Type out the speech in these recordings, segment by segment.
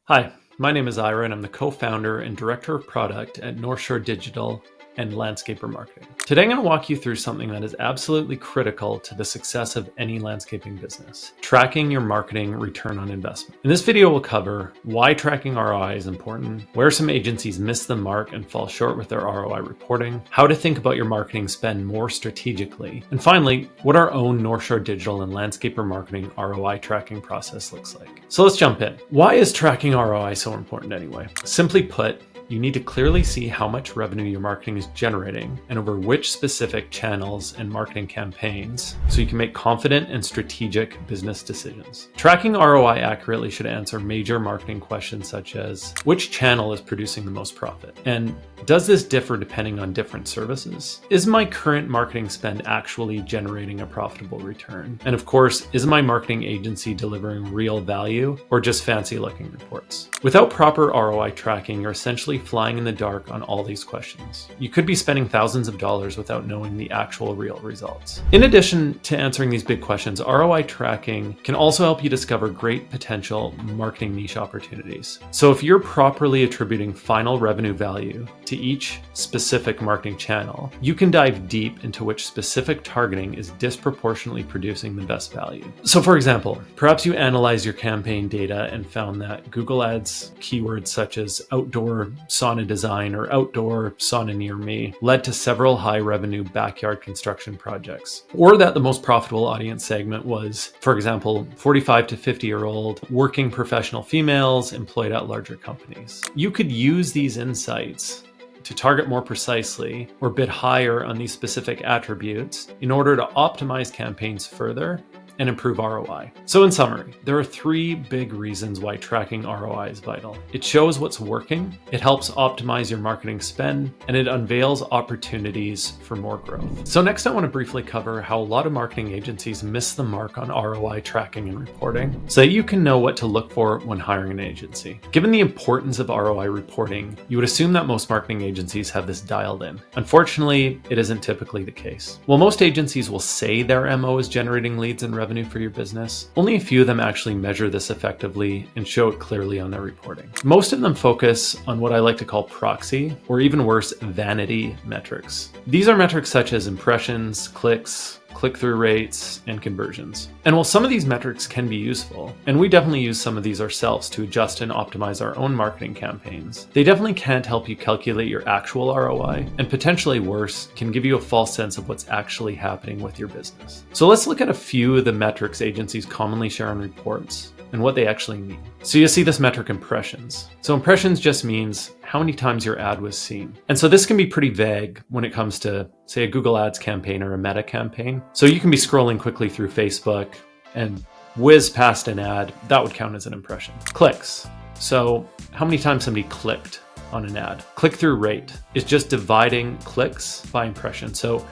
Hi, my name is Ira and I'm the co-founder and director of product at North Shore Digital and Landscaper Marketing. Today I'm going to walk you through something that is absolutely critical to the success of any landscaping business: tracking your marketing return on investment. In this video, we'll cover why tracking ROI is important, where some agencies miss the mark and fall short with their ROI reporting, how to think about your marketing spend more strategically, and finally, what our own North Shore Digital and Landscaper Marketing ROI tracking process looks like. So let's jump in. Why is tracking ROI so important anyway? Simply put, you need to clearly see how much revenue your marketing is generating and over which specific channels and marketing campaigns, so you can make confident and strategic business decisions. Tracking ROI accurately should answer major marketing questions such as, which channel is producing the most profit? And does this differ depending on different services? Is my current marketing spend actually generating a profitable return? And of course, is my marketing agency delivering real value or just fancy looking reports? Without proper ROI tracking, you're essentially flying in the dark on all these questions. You could be spending thousands of dollars without knowing the actual real results. In addition to answering these big questions, ROI tracking can also help you discover great potential marketing niche opportunities. So if you're properly attributing final revenue value to each specific marketing channel, you can dive deep into which specific targeting is disproportionately producing the best value. So for example, perhaps you analyze your campaign data and found that Google Ads keywords such as outdoor sauna design or outdoor sauna near me led to several high revenue backyard construction projects. Or that the most profitable audience segment was, for example, 45 to 50-year-old working professional females employed at larger companies. You could use these insights to target more precisely or bid higher on these specific attributes in order to optimize campaigns further and improve ROI. So in summary, there are three big reasons why tracking ROI is vital. It shows what's working, it helps optimize your marketing spend, and it unveils opportunities for more growth. So next I want to briefly cover how a lot of marketing agencies miss the mark on ROI tracking and reporting so that you can know what to look for when hiring an agency. Given the importance of ROI reporting, you would assume that most marketing agencies have this dialed in. Unfortunately, it isn't typically the case. While most agencies will say their MO is generating leads and revenue for your business, only a few of them actually measure this effectively and show it clearly on their reporting. Most of them focus on what I like to call proxy, or even worse, vanity metrics. These are metrics such as impressions, clicks, click-through rates, and conversions. And while some of these metrics can be useful, and we definitely use some of these ourselves to adjust and optimize our own marketing campaigns, they definitely can't help you calculate your actual ROI, and potentially worse, can give you a false sense of what's actually happening with your business. So let's look at a few of the metrics agencies commonly share in reports and what they actually mean. So you see this metric impressions. So impressions just means how many times your ad was seen. And so this can be pretty vague when it comes to, say, a Google Ads campaign or a Meta campaign. So you can be scrolling quickly through Facebook and whiz past an ad, that would count as an impression. Clicks. So how many times somebody clicked on an ad. Click-through rate is just dividing clicks by impression. So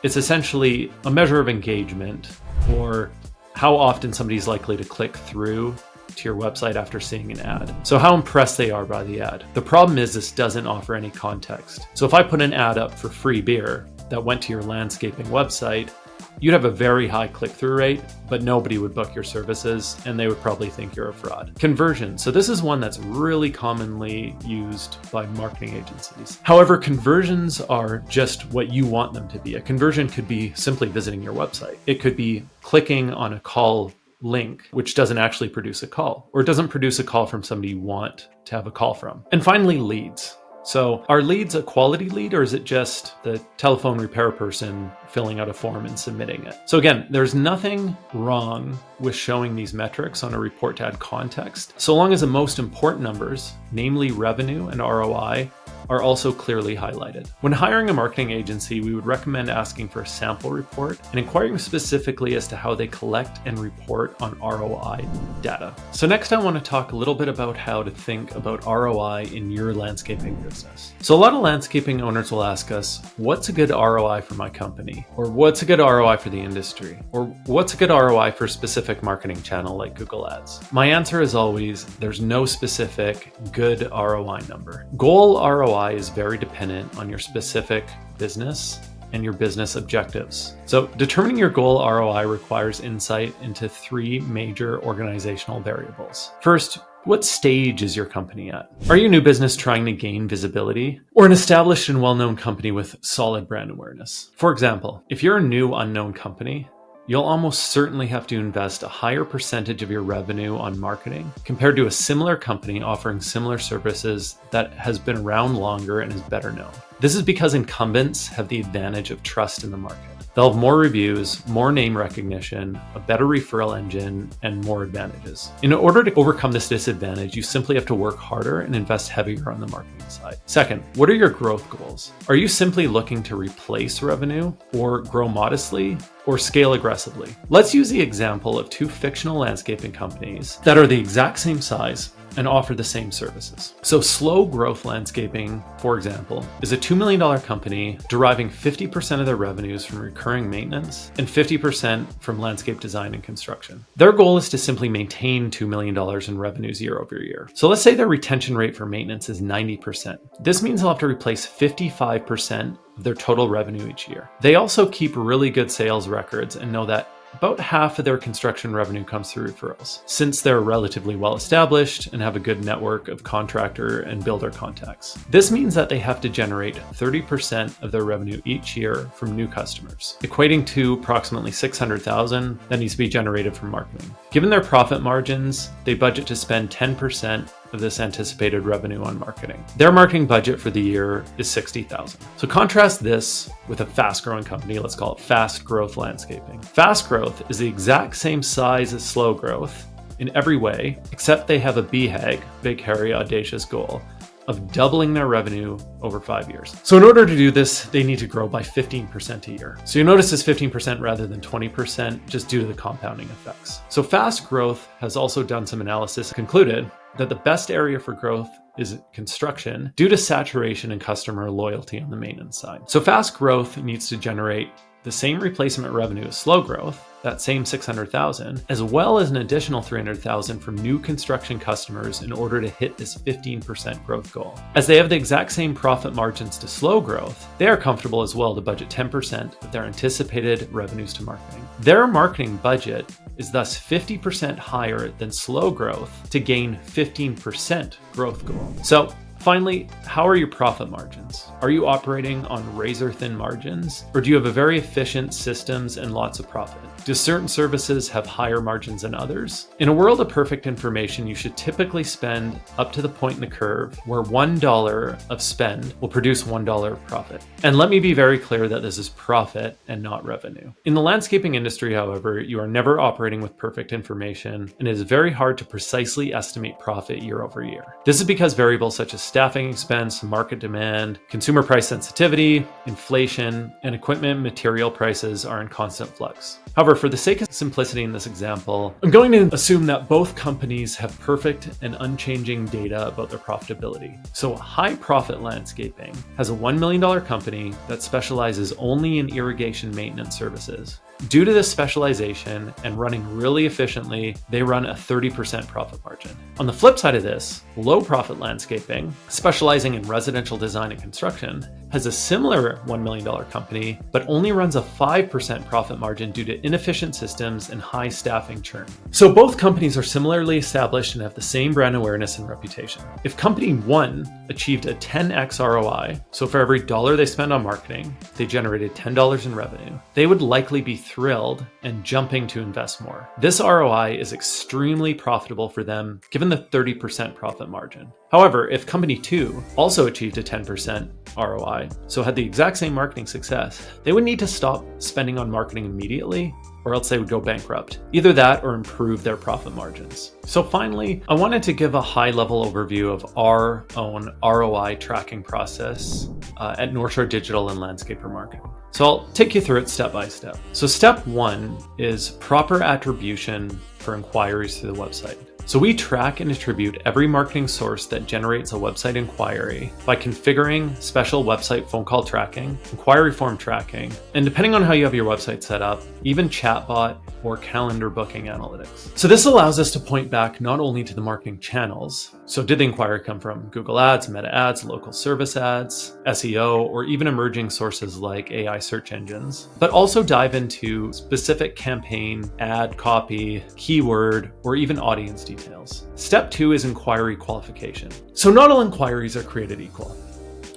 it's essentially a measure of engagement, or how often somebody's likely to click through to your website after seeing an ad. So how impressed they are by the ad. The problem is this doesn't offer any context. So if I put an ad up for free beer that went to your landscaping website, you'd have a very high click-through rate, but nobody would book your services and they would probably think you're a fraud. Conversion. So this is one that's really commonly used by marketing agencies. However, conversions are just what you want them to be. A conversion could be simply visiting your website. It could be clicking on a call link, which doesn't actually produce a call, or it doesn't produce a call from somebody you want to have a call from. And finally, leads. So are leads a quality lead, or is it just the telephone repair person filling out a form and submitting it? So again, there's nothing wrong with showing these metrics on a report to add context, so long as the most important numbers, namely revenue and ROI, are also clearly highlighted. When hiring a marketing agency, we would recommend asking for a sample report and inquiring specifically as to how they collect and report on ROI data. So next I want to talk a little bit about how to think about ROI in your landscaping business. So a lot of landscaping owners will ask us, what's a good ROI for my company? Or what's a good ROI for the industry? Or what's a good ROI for a specific marketing channel like Google Ads? My answer is always, there's no specific good ROI number. Goal ROI is very dependent on your specific business and your business objectives. So determining your goal ROI requires insight into three major organizational variables. First, What stage is your company at? Are you a new business trying to gain visibility, or an established and well-known company with solid brand awareness? For example, if you're a new unknown company, you'll almost certainly have to invest a higher percentage of your revenue on marketing compared to a similar company offering similar services that has been around longer and is better known. This is because incumbents have the advantage of trust in the market. They'll have more reviews, more name recognition, a better referral engine, and more advantages. In order to overcome this disadvantage, you simply have to work harder and invest heavier on the marketing side. Second, what are your growth goals? Are you simply looking to replace revenue, or grow modestly, or scale aggressively? Let's use the example of two fictional landscaping companies that are the exact same size and offer the same services. So Slow Growth Landscaping, for example, is a $2 million company deriving 50% of their revenues from recurring maintenance and 50% from landscape design and construction. Their goal is to simply maintain $2 million in revenues year over year. So let's say their retention rate for maintenance is 90%. This means they'll have to replace 55% of their total revenue each year. They also keep really good sales records and know that about half of their construction revenue comes through referrals, since they're relatively well established and have a good network of contractor and builder contacts. This means that they have to generate 30% of their revenue each year from new customers, equating to approximately $600,000 that needs to be generated from marketing. Given their profit margins, they budget to spend 10% of this anticipated revenue on marketing. Their marketing budget for the year is $60,000. So contrast this with a fast-growing company, let's call it Fast Growth Landscaping. Fast Growth is the exact same size as Slow Growth in every way, except they have a BHAG, big, hairy, audacious goal of doubling their revenue over 5 years. So in order to do this, they need to grow by 15% a year. So you notice it's 15% rather than 20% just due to the compounding effects. So Fast Growth has also done some analysis and concluded that the best area for growth is construction due to saturation and customer loyalty on the maintenance side. So Fast Growth needs to generate the same replacement revenue as Slow Growth, that same $600,000, as well as an additional $300,000 from new construction customers in order to hit this 15% growth goal. As they have the exact same profit margins to Slow Growth, they are comfortable as well to budget 10% of their anticipated revenues to marketing. Their marketing budget is thus 50% higher than Slow Growth to gain 15% growth goal. So finally, how are your profit margins? Are you operating on razor-thin margins, or do you have a very efficient systems and lots of profit? Do certain services have higher margins than others? In a world of perfect information, you should typically spend up to the point in the curve where $1 of spend will produce $1 of profit. And let me be very clear that this is profit and not revenue. In the landscaping industry, however, you are never operating with perfect information, and it is very hard to precisely estimate profit year over year. This is because variables such as staffing expense, market demand, consumer price sensitivity, inflation, and equipment material prices are in constant flux. However, for the sake of simplicity in this example, I'm going to assume that both companies have perfect and unchanging data about their profitability. So High Profit Landscaping has a $1 million company that specializes only in irrigation maintenance services. Due to this specialization and running really efficiently, they run a 30% profit margin. On the flip side of this, Low Profit Landscaping, specializing in residential design and construction, has a similar $1 million company, but only runs a 5% profit margin due to inefficient systems and high staffing churn. So both companies are similarly established and have the same brand awareness and reputation. If company one achieved a 10x ROI, so for every dollar they spend on marketing, they generated $10 in revenue, they would likely be thrilled and jumping to invest more. This ROI is extremely profitable for them given the 30% profit margin. However, if company two also achieved a 10% ROI, so had the exact same marketing success, they would need to stop spending on marketing immediately, or else they would go bankrupt. Either that or improve their profit margins. So finally, I wanted to give a high-level overview of our own ROI tracking process at North Shore Digital and Landscaper Marketing. So I'll take you through it step by step. So step one is proper attribution for inquiries to the website. So we track and attribute every marketing source that generates a website inquiry by configuring special website phone call tracking, inquiry form tracking, and depending on how you have your website set up, even chatbot or calendar booking analytics. So this allows us to point back not only to the marketing channels, so did the inquiry come from Google Ads, Meta Ads, local service ads, SEO, or even emerging sources like AI search engines, but also dive into specific campaign, ad copy, keyword, or even audience details. details. Step 2 is inquiry qualification. So not all inquiries are created equal.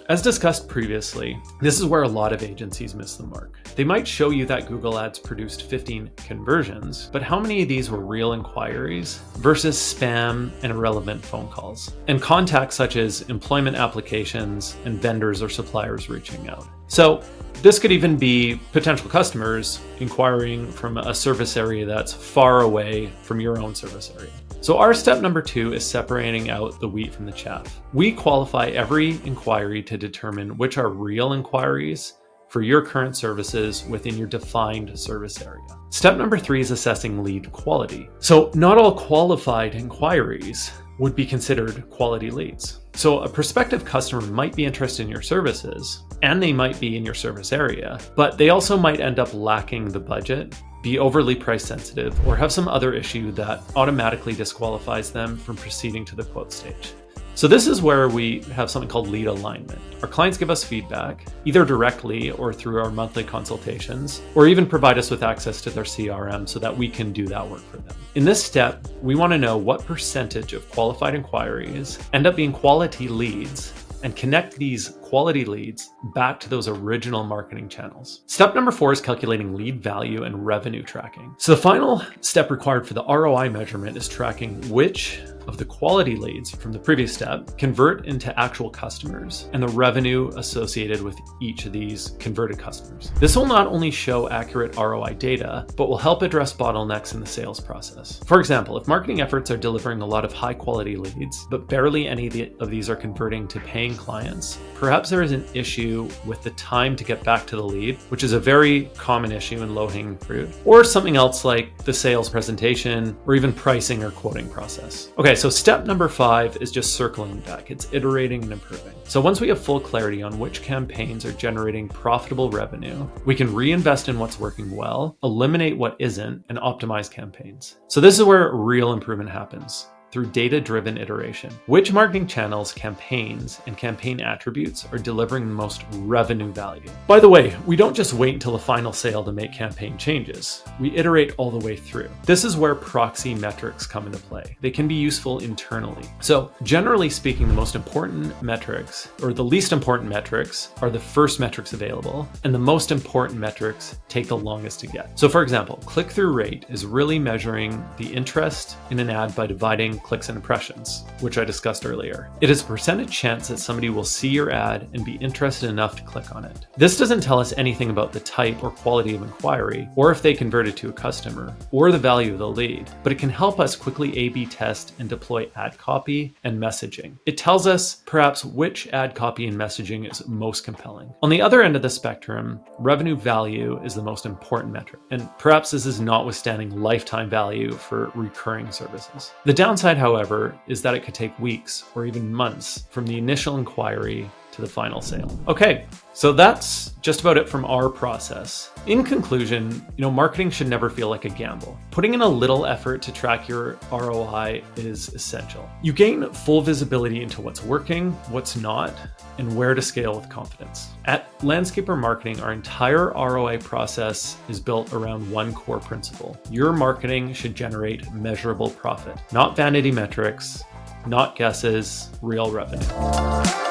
As discussed previously, this is where a lot of agencies miss the mark. They might show you that Google Ads produced 15 conversions, but how many of these were real inquiries versus spam and irrelevant phone calls, and contacts such as employment applications and vendors or suppliers reaching out? So this could even be potential customers inquiring from a service area that's far away from your own service area. So our step number 2 is separating out the wheat from the chaff. We qualify every inquiry to determine which are real inquiries for your current services within your defined service area. Step number 3 is assessing lead quality. So not all qualified inquiries would be considered quality leads. So a prospective customer might be interested in your services, and they might be in your service area, but they also might end up lacking the budget, be overly price sensitive, or have some other issue that automatically disqualifies them from proceeding to the quote stage. So this is where we have something called lead alignment. Our clients give us feedback, either directly or through our monthly consultations, or even provide us with access to their CRM so that we can do that work for them. In this step, we want to know what percentage of qualified inquiries end up being quality leads and connect these quality leads back to those original marketing channels. Step number 4 is calculating lead value and revenue tracking. So the final step required for the ROI measurement is tracking which of the quality leads from the previous step convert into actual customers and the revenue associated with each of these converted customers. This will not only show accurate ROI data, but will help address bottlenecks in the sales process. For example, if marketing efforts are delivering a lot of high quality leads, but barely any of these are converting to paying clients, perhaps there is an issue with the time to get back to the lead, which is a very common issue in low-hanging fruit, or something else like the sales presentation or even pricing or quoting process. Okay, so step number 5 is just circling back. It's iterating and improving. So once we have full clarity on which campaigns are generating profitable revenue, we can reinvest in what's working well, eliminate what isn't, and optimize campaigns. So this is where real improvement happens. Through data-driven iteration. Which marketing channels, campaigns, and campaign attributes are delivering the most revenue value? By the way, we don't just wait until the final sale to make campaign changes. We iterate all the way through. This is where proxy metrics come into play. They can be useful internally. So generally speaking, the most important metrics, or the least important metrics, are the first metrics available, and the most important metrics take the longest to get. So for example, click-through rate is really measuring the interest in an ad by dividing clicks and impressions, which I discussed earlier. It is a percentage chance that somebody will see your ad and be interested enough to click on it. This doesn't tell us anything about the type or quality of inquiry, or if they converted to a customer, or the value of the lead, but it can help us quickly A/B test and deploy ad copy and messaging. It tells us perhaps which ad copy and messaging is most compelling. On the other end of the spectrum, revenue value is the most important metric, and perhaps this is notwithstanding lifetime value for recurring services. The downside, however, is that it could take weeks or even months from the initial inquiry to the final sale. Okay, so that's just about it from our process. In conclusion, marketing should never feel like a gamble. Putting in a little effort to track your ROI is essential. You gain full visibility into what's working, what's not, and where to scale with confidence. At Landscaper Marketing, our entire ROI process is built around one core principle. Your marketing should generate measurable profit, not vanity metrics, not guesses, real revenue.